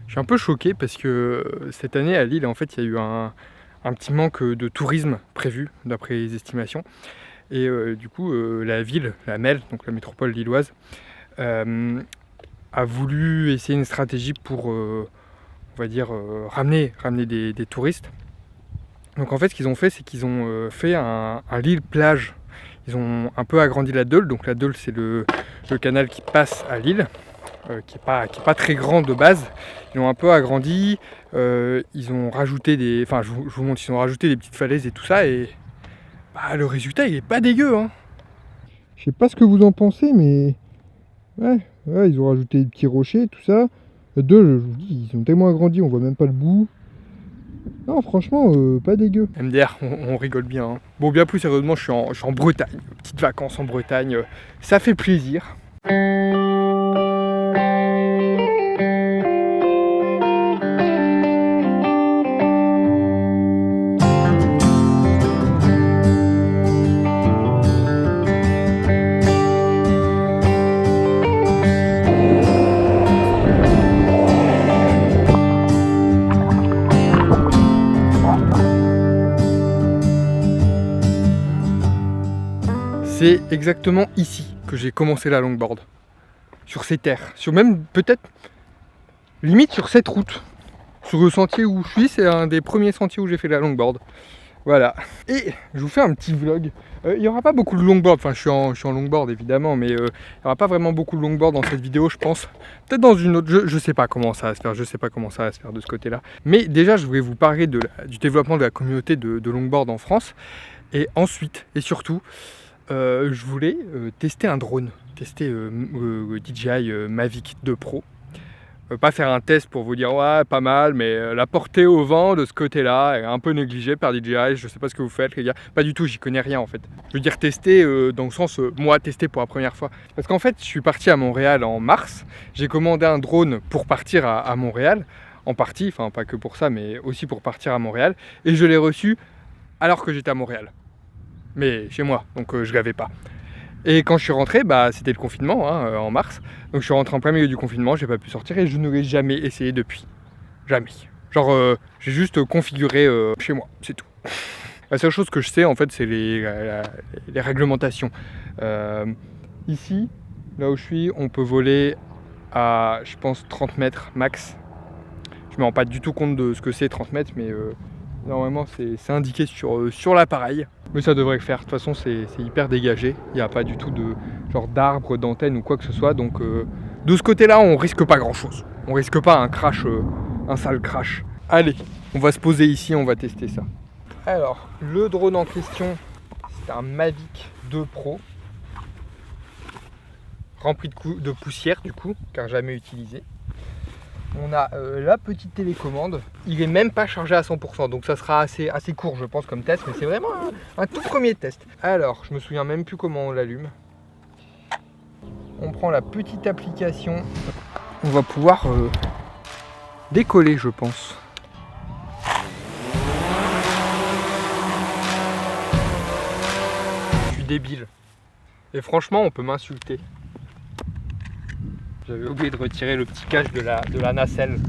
Je suis un peu choqué parce que cette année à Lille, en fait, il y a eu un petit manque de tourisme prévu, d'après les estimations. Et du coup, la ville, la MEL, donc la métropole lilloise, a voulu essayer une stratégie pour, on va dire, ramener des touristes. Donc en fait, ce qu'ils ont fait, c'est qu'ils ont fait un Lille plage. Ils ont un peu agrandi la Deule. Donc la Deule, c'est le canal qui passe à Lille. Qui est pas très grand de base. Ils l'ont un peu agrandi, ils ont rajouté des. Enfin je vous montre, ils ont rajouté des petites falaises et tout ça et bah, le résultat il est pas dégueu hein. Je sais pas ce que vous en pensez mais. Ouais, ils ont rajouté des petits rochers, tout ça. Deux, je vous dis, ils ont tellement agrandi, on voit même pas le bout. Non franchement pas dégueu. MDR, on rigole bien. Hein. Bon bien plus sérieusement je suis en Bretagne, petites vacances en Bretagne, ça fait plaisir. C'est exactement ici que j'ai commencé la longboard. Sur ces terres. Sur même peut-être limite sur cette route. Sur le sentier où je suis, c'est un des premiers sentiers où j'ai fait la longboard. Voilà. Et je vous fais un petit vlog. Il n'y aura pas beaucoup de longboard. Enfin, je suis en longboard évidemment, mais il n'y aura pas vraiment beaucoup de longboard dans cette vidéo, je pense. Peut-être dans une autre. Je sais pas comment ça va se faire. Je sais pas comment ça va se faire de ce côté-là. Mais déjà, je voulais vous parler du développement de la communauté de longboard en France. Et ensuite, et surtout, je voulais tester un drone, tester DJI Mavic 2 Pro. Pas faire un test pour vous dire ouais pas mal, mais la portée au vent de ce côté-là est un peu négligée par DJI. Je sais pas ce que vous faites les gars, pas du tout, j'y connais rien en fait. Je veux dire tester dans le sens moi tester pour la première fois. Parce qu'en fait je suis parti à Montréal en mars, j'ai commandé un drone pour partir à Montréal, en partie, enfin pas que pour ça mais aussi pour partir à Montréal, et je l'ai reçu alors que j'étais à Montréal. Mais chez moi, donc je l'avais pas. Et quand je suis rentré, bah, c'était le confinement hein, en mars, donc je suis rentré en plein milieu du confinement, j'ai pas pu sortir et je ne l'ai jamais essayé depuis. Jamais. Genre j'ai juste configuré chez moi, c'est tout. La seule chose que je sais en fait c'est les réglementations. Ici, là où je suis, on peut voler à je pense 30 mètres max. Je me rends pas du tout compte de ce que c'est 30 mètres mais normalement c'est indiqué sur l'appareil. Mais ça devrait le faire, de toute façon c'est hyper dégagé. Il n'y a pas du tout de genre d'arbre, d'antenne ou quoi que ce soit. Donc de ce côté-là on risque pas grand-chose. On risque pas un crash, un sale crash. Allez, on va se poser ici, on va tester ça. Alors, le drone en question, c'est un Mavic 2 Pro. Rempli de poussière du coup, car jamais utilisé. On a la petite télécommande, il est même pas chargé à 100%, donc ça sera assez court je pense comme test, mais c'est vraiment un tout premier test. Alors, je me souviens même plus comment on l'allume. On prend la petite application, on va pouvoir décoller je pense. Je suis débile, et franchement on peut m'insulter. J'avais oublié de retirer le petit cache de la nacelle.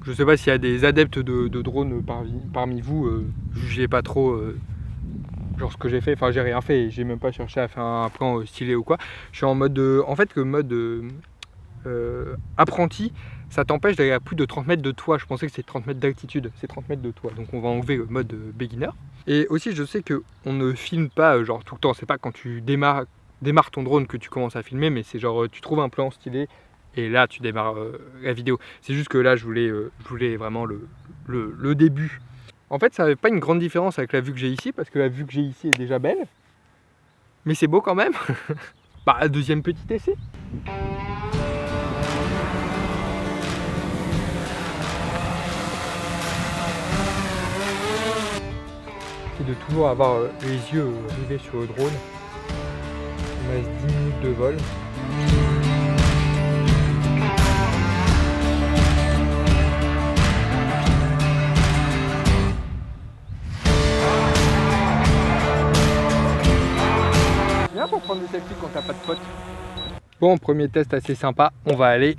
Je sais pas s'il y a des adeptes de drones parmi vous, jugez pas trop genre ce que j'ai fait, enfin j'ai rien fait, j'ai même pas cherché à faire un plan stylé ou quoi. Je suis en mode, en fait le mode apprenti, ça t'empêche d'aller à plus de 30 mètres de toit. Je pensais que c'était 30 mètres d'altitude, c'est 30 mètres de toit, donc on va enlever le mode beginner. Et aussi je sais qu'on ne filme pas genre tout le temps, c'est pas quand tu démarres ton drone que tu commences à filmer, mais c'est genre tu trouves un plan stylé, et là tu démarres la vidéo. C'est juste que là je voulais vraiment le début. En fait ça n'avait pas une grande différence avec la vue que j'ai ici, parce que la vue que j'ai ici est déjà belle. Mais c'est beau quand même. Bah deuxième petit essai. toujours avoir les yeux rivés sur le drone. Il me reste 10 minutes de vol. Bien pour prendre des selfies quand t'as pas de potes. Bon, premier test assez sympa. On va aller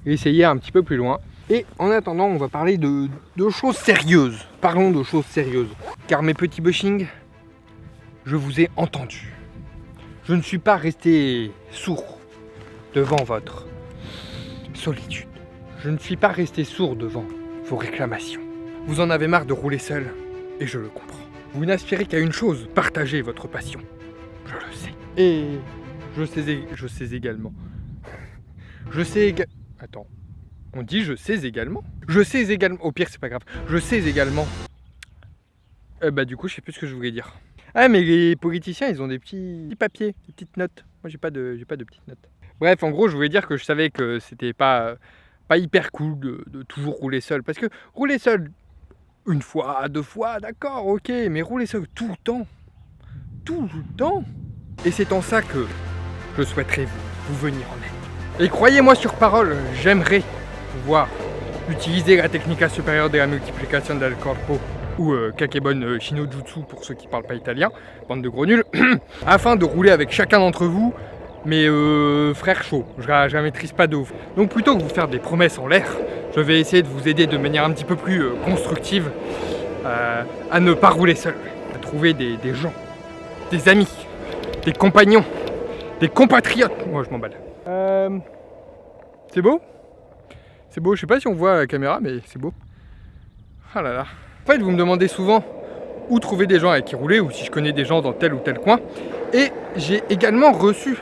essayer un petit peu plus loin. Et en attendant, on va parler de choses sérieuses. Parlons de choses sérieuses. Car mes petits bushings, je vous ai entendu. Je ne suis pas resté sourd devant votre solitude. Je ne suis pas resté sourd devant vos réclamations. Vous en avez marre de rouler seul, et je le comprends. Vous n'aspirez qu'à une chose, partager votre passion. Je le sais. Et je sais également. Attends. On dit je sais également. Je sais également. Au pire, c'est pas grave. Je sais également. Du coup, je sais plus ce que je voulais dire. Ah, mais les politiciens, ils ont des petits papiers, des petites notes. Moi, j'ai pas de petites notes. Bref, en gros, je voulais dire que je savais que c'était pas hyper cool de toujours rouler seul. Parce que rouler seul, une fois, 2 fois, d'accord, ok. Mais rouler seul tout le temps. Et c'est en ça que je souhaiterais vous venir en aide. Et croyez-moi sur parole, j'aimerais pouvoir utiliser la technica supérieure de la multiplication del corpo ou Kakebon Shinojutsu pour ceux qui parlent pas italien, bande de gros nuls, afin de rouler avec chacun d'entre vous, mais frère chaud, je la maîtrise pas de ouf. Donc plutôt que vous faire des promesses en l'air, je vais essayer de vous aider de manière un petit peu plus constructive à ne pas rouler seul, à trouver des gens, des amis, des compagnons, des compatriotes. Moi je m'emballe. C'est beau? C'est beau, je sais pas si on voit à la caméra, mais c'est beau. Ah là là. En fait, vous me demandez souvent où trouver des gens avec qui rouler ou si je connais des gens dans tel ou tel coin. Et j'ai également reçu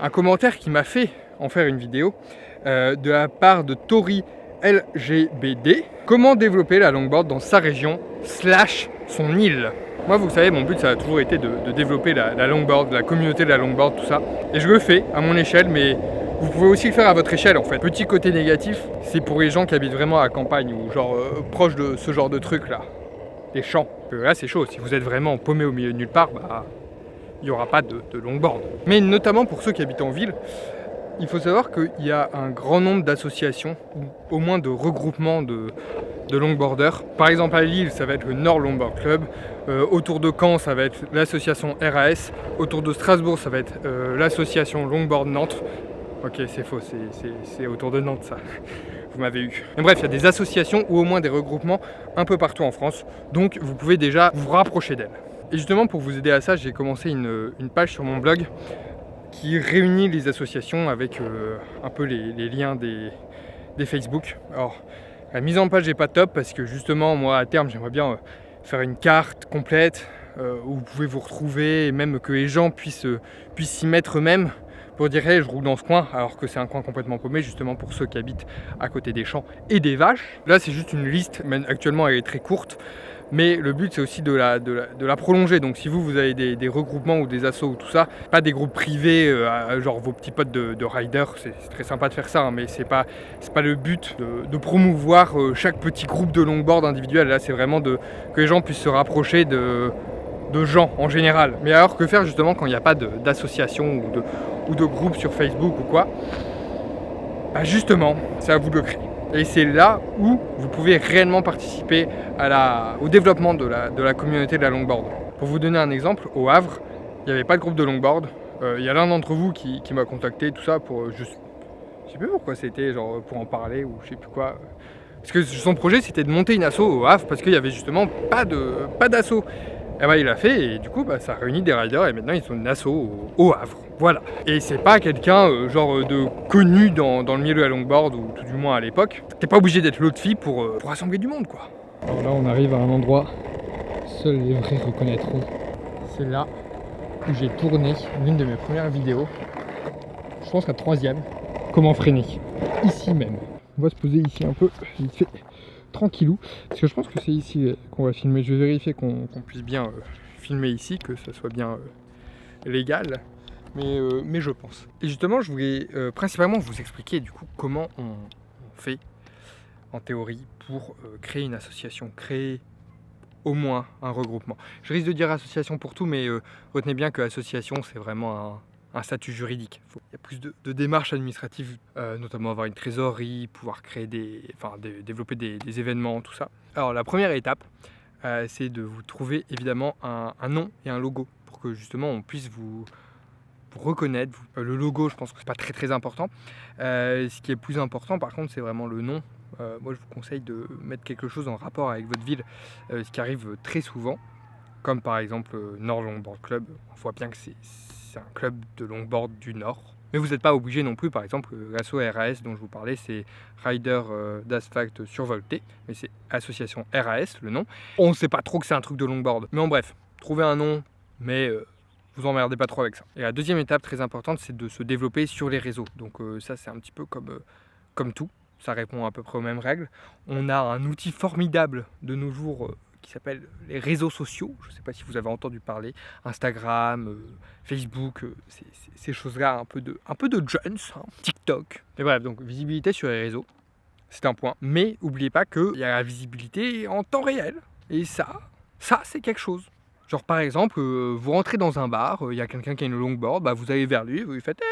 un commentaire qui m'a fait en faire une vidéo de la part de Tori LGBD. Comment développer la longboard dans sa région / son île. Moi, vous savez, mon but, ça a toujours été de développer la longboard, la communauté de la longboard, tout ça. Et je le fais à mon échelle, mais vous pouvez aussi le faire à votre échelle en fait. Petit côté négatif, c'est pour les gens qui habitent vraiment à la campagne ou genre proche de ce genre de truc là, les champs. Là c'est chaud, si vous êtes vraiment paumé au milieu de nulle part, il n'y aura pas de longboard. Mais notamment pour ceux qui habitent en ville, il faut savoir qu'il y a un grand nombre d'associations, ou au moins de regroupements de longboarders. Par exemple à Lille, ça va être le Nord Longboard Club. Autour de Caen, ça va être l'association RAS. Autour de Strasbourg, ça va être l'association Longboard Nantes. Ok, c'est faux, c'est autour de Nantes ça. Vous m'avez eu. Mais bref, il y a des associations ou au moins des regroupements un peu partout en France. Donc vous pouvez déjà vous rapprocher d'elles. Et justement pour vous aider à ça, j'ai commencé une page sur mon blog qui réunit les associations avec un peu les liens des Facebook. Alors la mise en page n'est pas top parce que justement moi à terme j'aimerais bien faire une carte complète où vous pouvez vous retrouver et même que les gens puissent s'y mettre eux-mêmes. Pour dire hey, je roule dans ce coin alors que c'est un coin complètement paumé justement pour ceux qui habitent à côté des champs et des vaches. Là c'est juste une liste, mais actuellement elle est très courte, mais le but c'est aussi de la prolonger. Donc si vous avez des regroupements ou des assos ou tout ça, pas des groupes privés genre vos petits potes de riders, c'est très sympa de faire ça, hein, mais c'est pas le but de promouvoir chaque petit groupe de longboard individuel. Là c'est vraiment que les gens puissent se rapprocher de gens en général. Mais alors que faire justement quand il n'y a pas d'association ou de groupe sur Facebook ou quoi, justement c'est à vous de le créer. Et c'est là où vous pouvez réellement participer au développement de la communauté de la longboard. Pour vous donner un exemple, au Havre, il n'y avait pas de groupe de longboard. Il y a l'un d'entre vous qui m'a contacté, tout ça, pour juste... Je sais plus pourquoi c'était, genre pour en parler ou je sais plus quoi. Parce que son projet c'était de monter une asso au Havre parce qu'il y avait justement pas d'asso. Et il a fait et du coup ça réunit des riders et maintenant ils sont une asso au Havre. Voilà. Et c'est pas quelqu'un de connu dans le milieu de la longboard ou tout du moins à l'époque. T'es pas obligé d'être l'autre fille pour rassembler du monde quoi. Alors là on arrive à un endroit, seuls les vrais reconnaîtront. C'est là où j'ai tourné l'une de mes premières vidéos. Je pense la 3e. Comment freiner. Ici même. On va se poser ici un peu, vite fait. Tranquillou, parce que je pense que c'est ici qu'on va filmer. Je vais vérifier qu'on puisse bien filmer ici, que ça soit bien légal, mais je pense. Et justement, je voulais principalement vous expliquer du coup comment on fait en théorie pour créer une association, créer au moins un regroupement. Je risque de dire association pour tout, mais retenez bien que association, c'est vraiment un statut juridique. Il y a plus de démarches administratives, notamment avoir une trésorerie, pouvoir créer développer des événements, tout ça. Alors la première étape, c'est de vous trouver évidemment un nom et un logo pour que justement on puisse vous reconnaître. Le logo, je pense que c'est pas très important. Ce qui est plus important par contre, c'est vraiment le nom. Moi je vous conseille de mettre quelque chose en rapport avec votre ville, ce qui arrive très souvent, comme par exemple Nord Longboard Club. On voit bien que c'est un club de longboard du Nord. Mais vous n'êtes pas obligé non plus, par exemple, l'asso RAS dont je vous parlais, c'est Rider d'Asphalt Survolté, mais c'est association RAS le nom. On ne sait pas trop que c'est un truc de longboard, mais en bref, trouvez un nom, mais vous emmerdez pas trop avec ça. Et la deuxième étape très importante, c'est de se développer sur les réseaux. Donc ça, c'est un petit peu comme tout, ça répond à peu près aux mêmes règles. On a un outil formidable de nos jours qui s'appelle les réseaux sociaux. Je ne sais pas si vous avez entendu parler, Instagram, Facebook, ces choses-là, un peu de jeunes, hein, TikTok. Et bref, donc visibilité sur les réseaux, c'est un point. Mais n'oubliez pas qu'il y a la visibilité en temps réel. Et ça c'est quelque chose. Genre par exemple, vous rentrez dans un bar, il y a quelqu'un qui a une longboard, vous allez vers lui, vous lui faites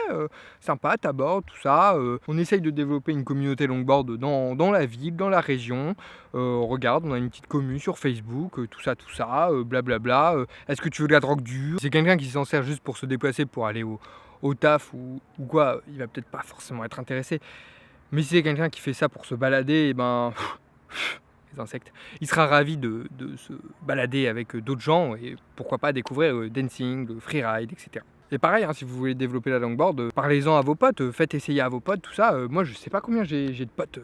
sympa ta board, tout ça. On essaye de développer une communauté longboard dans la ville, dans la région. Regarde, on a une petite commu sur Facebook, tout ça, blablabla. Est-ce que tu veux de la drogue dure? C'est quelqu'un qui s'en sert juste pour se déplacer, pour aller au taf ou quoi, il va peut-être pas forcément être intéressé. Mais si c'est quelqu'un qui fait ça pour se balader, insectes. Il sera ravi de se balader avec d'autres gens et pourquoi pas découvrir le dancing, le freeride, etc. Et pareil, si vous voulez développer la longboard, parlez-en à vos potes, faites essayer à vos potes, tout ça. Moi, je sais pas combien j'ai de potes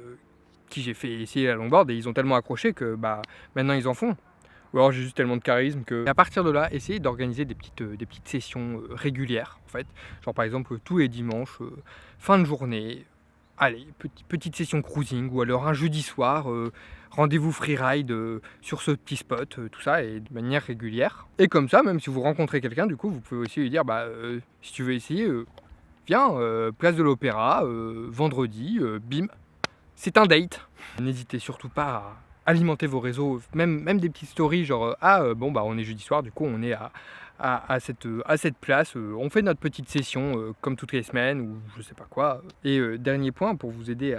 qui j'ai fait essayer la longboard et ils ont tellement accroché que maintenant ils en font. Ou alors j'ai juste tellement de charisme que... À partir de là, essayez d'organiser des petites sessions régulières, en fait. Genre par exemple tous les dimanches, fin de journée. Allez, petite session cruising ou alors un jeudi soir, rendez-vous freeride sur ce petit spot, tout ça, et de manière régulière. Et comme ça, même si vous rencontrez quelqu'un, du coup, vous pouvez aussi lui dire, si tu veux essayer, viens, place de l'Opéra, vendredi, bim, c'est un date. N'hésitez surtout pas à alimenter vos réseaux, même des petites stories, genre, on est jeudi soir, du coup, on est à cette place, on fait notre petite session comme toutes les semaines ou je sais pas quoi. Et dernier point pour vous aider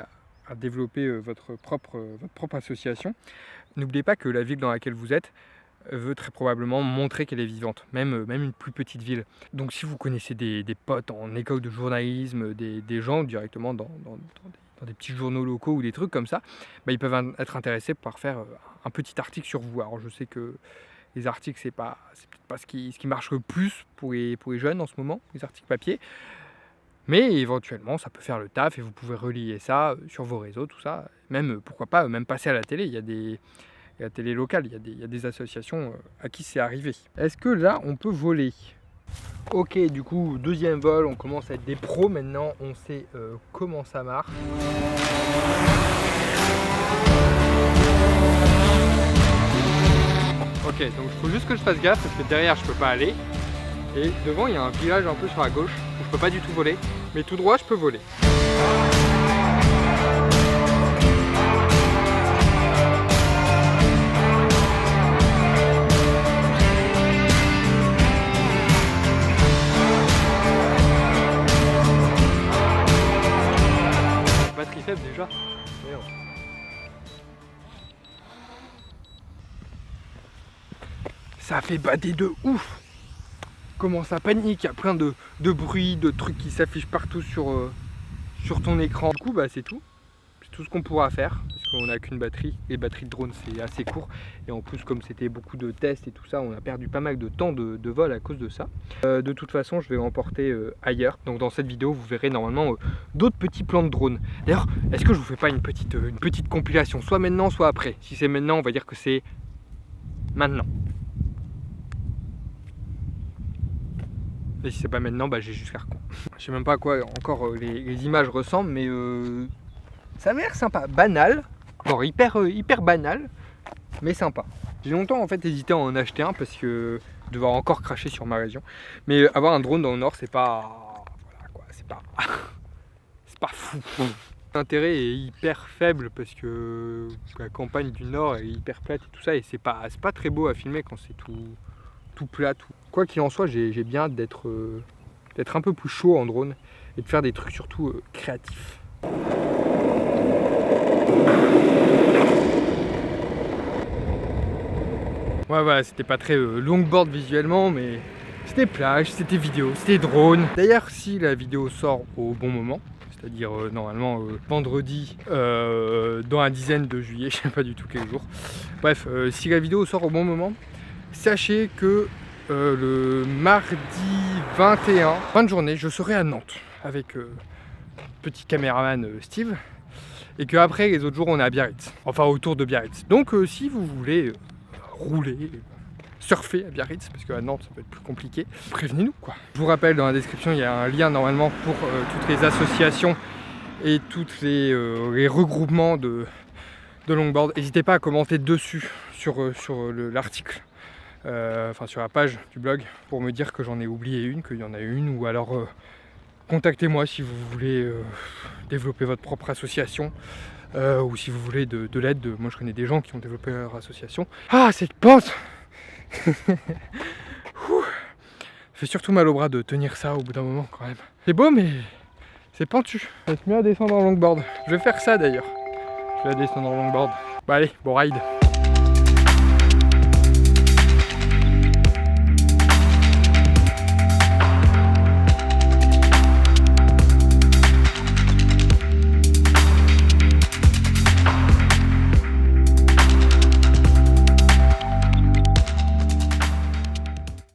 à développer votre propre association, n'oubliez pas que la ville dans laquelle vous êtes veut très probablement montrer qu'elle est vivante, même une plus petite ville. Donc si vous connaissez des potes en école de journalisme, des gens directement dans des petits journaux locaux ou des trucs comme ça, ils peuvent être intéressés par faire un petit article sur vous. Alors je sais que les articles, c'est peut-être pas ce qui marche le plus pour les jeunes en ce moment, les articles papier. Mais éventuellement, ça peut faire le taf et vous pouvez relier ça sur vos réseaux, tout ça. Même, pourquoi pas, même passer à la télé. Il y a la télé locale, il y a des associations à qui c'est arrivé. Est-ce que là, on peut voler? Ok, du coup, deuxième vol, on commence à être des pros maintenant. On sait comment ça marche. Ok, donc il faut juste que je fasse gaffe parce que derrière je peux pas aller. Et devant il y a un village un peu sur la gauche où je peux pas du tout voler. Mais tout droit je peux voler. Batterie faible déjà. Merde. Ça fait bader de ouf. Comment ça panique, il y a plein de bruit, de trucs qui s'affichent partout sur ton écran. Du coup c'est tout. C'est tout ce qu'on pourra faire. Parce qu'on n'a qu'une batterie. Les batteries de drone c'est assez court. Et en plus comme c'était beaucoup de tests et tout ça, on a perdu pas mal de temps de vol à cause de ça. De toute façon je vais l'emporter ailleurs. Donc dans cette vidéo vous verrez normalement d'autres petits plans de drone. D'ailleurs est-ce que je vous fais pas une petite compilation, soit maintenant soit après. Si c'est maintenant on va dire que c'est maintenant. Et si c'est pas maintenant, j'ai juste l'air con. Je sais même pas à quoi encore les images ressemblent, mais ça a l'air sympa. Banal, genre hyper banal, mais sympa. J'ai longtemps en fait hésité à en acheter un parce que devoir encore cracher sur ma région. Mais avoir un drone dans le nord, c'est pas... Voilà quoi, c'est pas... c'est pas fou. L'intérêt est hyper faible parce que la campagne du Nord est hyper plate et tout ça, et c'est pas très beau à filmer quand c'est tout plat. Quoi qu'il en soit, j'ai bien hâte d'être un peu plus chaud en drone et de faire des trucs surtout créatifs. Ouais, voilà, c'était pas très longboard visuellement, mais c'était plage, c'était vidéo, c'était drone. D'ailleurs, si la vidéo sort au bon moment, c'est-à-dire normalement vendredi dans la dizaine de juillet, je sais pas du tout quel jour. Bref, si la vidéo sort au bon moment, sachez que le mardi 21, fin de journée, je serai à Nantes avec petit caméraman Steve, et qu'après les autres jours on est à Biarritz, enfin autour de Biarritz. Donc si vous voulez rouler, surfer à Biarritz, parce qu'à Nantes ça peut être plus compliqué, prévenez-nous quoi. Je vous rappelle, dans la description il y a un lien normalement pour toutes les associations et tous les regroupements de longboard. N'hésitez pas à commenter dessus sur l'article, enfin sur la page du blog, pour me dire que j'en ai oublié une, qu'il y en a une, ou alors contactez-moi si vous voulez développer votre propre association. Ou si vous voulez de l'aide, moi je connais des gens qui ont développé leur association. Ah, cette pente. Ça fait surtout mal au bras de tenir ça au bout d'un moment quand même. C'est beau mais c'est pentu. Ça va être mieux à descendre en longboard. Je vais faire ça d'ailleurs. Je vais descendre en longboard. Bah allez, bon ride.